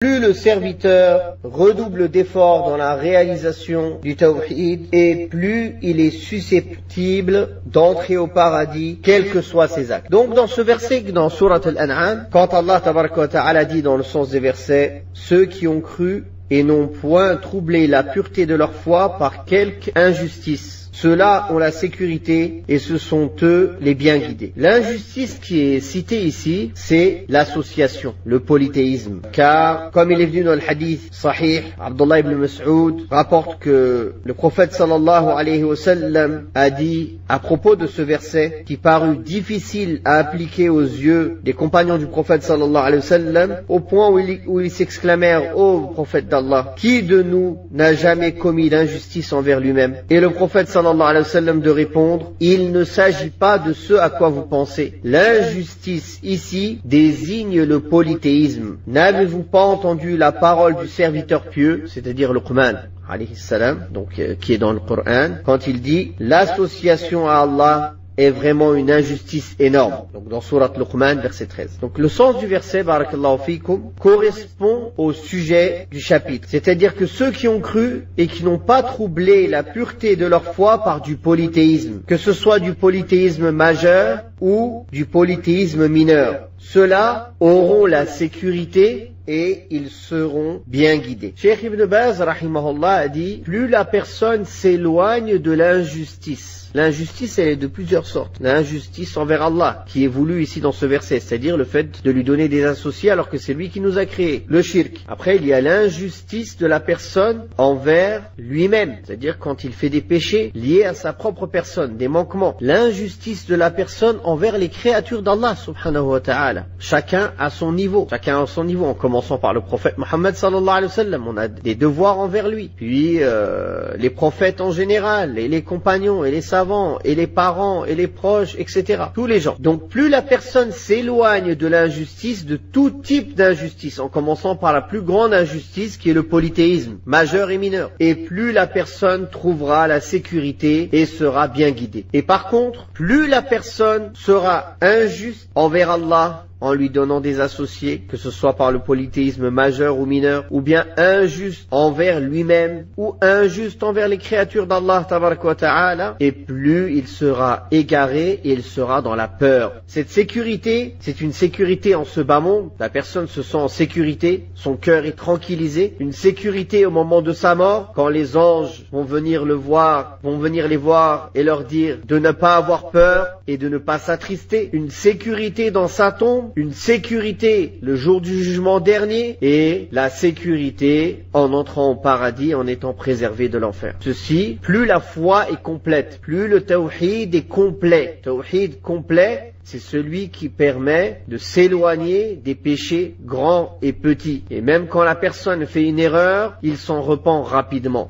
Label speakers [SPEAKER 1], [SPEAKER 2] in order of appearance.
[SPEAKER 1] Plus le serviteur redouble d'efforts dans la réalisation du tawhid, et plus il est susceptible d'entrer au paradis, quels que soient ses actes. Donc dans ce verset, dans Surat Al-An'am, quand Allah tabaraka wa ta'ala dit dans le sens des versets, ceux qui ont cru et n'ont point troublé la pureté de leur foi par quelque injustice, ceux-là ont la sécurité et ce sont eux les bien guidés. L'injustice qui est citée ici, c'est l'association, le polythéisme. Car, comme il est venu dans le hadith sahih, Abdullah ibn Mas'ud rapporte que le prophète sallallahu alayhi wa sallam a dit à propos de ce verset qui parut difficile à appliquer aux yeux des compagnons du prophète sallallahu alayhi wa sallam, au point où ils s'exclamèrent: ô prophète d'Allah, qui de nous n'a jamais commis l'injustice envers lui-même? Et le prophète sallallahu alayhi wa sallam de répondre: il ne s'agit pas de ce à quoi vous pensez. L'injustice ici désigne le polythéisme. N'avez-vous pas entendu la parole du serviteur pieux, c'est-à-dire Luqman alayhi salam, donc qui est dans le Coran, quand il dit: l'association à Allah est vraiment une injustice énorme. Donc dans Surat Luqman, verset 13. Donc le sens du verset, barakallahu fikum, correspond au sujet du chapitre. C'est-à-dire que ceux qui ont cru et qui n'ont pas troublé la pureté de leur foi par du polythéisme, que ce soit du polythéisme majeur ou du polythéisme mineur, ceux-là auront la sécurité et ils seront bien guidés. Cheikh Ibn Baz, rahimahullah, a dit: plus la personne s'éloigne de l'injustice. L'injustice, elle est de plusieurs sortes. L'injustice envers Allah, qui est voulu ici dans ce verset, c'est-à-dire le fait de lui donner des associés alors que c'est lui qui nous a créés. Le shirk. Après, il y a l'injustice de la personne envers lui-même, c'est-à-dire quand il fait des péchés liés à sa propre personne, des manquements. L'injustice de la personne envers les créatures d'Allah, subhanahu wa ta'ala. Chacun à son niveau. Chacun à son niveau, en commençant par le prophète Mohammed sallallahu alayhi wa sallam. On a des devoirs envers lui. Puis, les prophètes en général, et les compagnons, et les savants, et les parents, et les proches, etc. Tous les gens. Donc plus la personne s'éloigne de l'injustice, de tout type d'injustice, en commençant par la plus grande injustice qui est le polythéisme, majeur et mineur, et plus la personne trouvera la sécurité et sera bien guidée. Et par contre, plus la personne sera injuste envers Allah, en lui donnant des associés, que ce soit par le polythéisme majeur ou mineur, ou bien injuste envers lui-même, ou injuste envers les créatures d'Allah tabaraka wa ta'ala, et plus il sera égaré et il sera dans la peur. Cette sécurité, c'est une sécurité en ce bas monde. La personne se sent en sécurité, son cœur est tranquillisé, une sécurité au moment de sa mort, quand les anges vont venir les voir et leur dire de ne pas avoir peur et de ne pas s'attrister, une sécurité dans sa tombe, une sécurité le jour du jugement dernier, et la sécurité en entrant au paradis, en étant préservé de l'enfer. Ceci, plus la foi est complète, plus le tawhid est complet. Tawhid complet, c'est celui qui permet de s'éloigner des péchés grands et petits. Et même quand la personne fait une erreur, il s'en repent rapidement.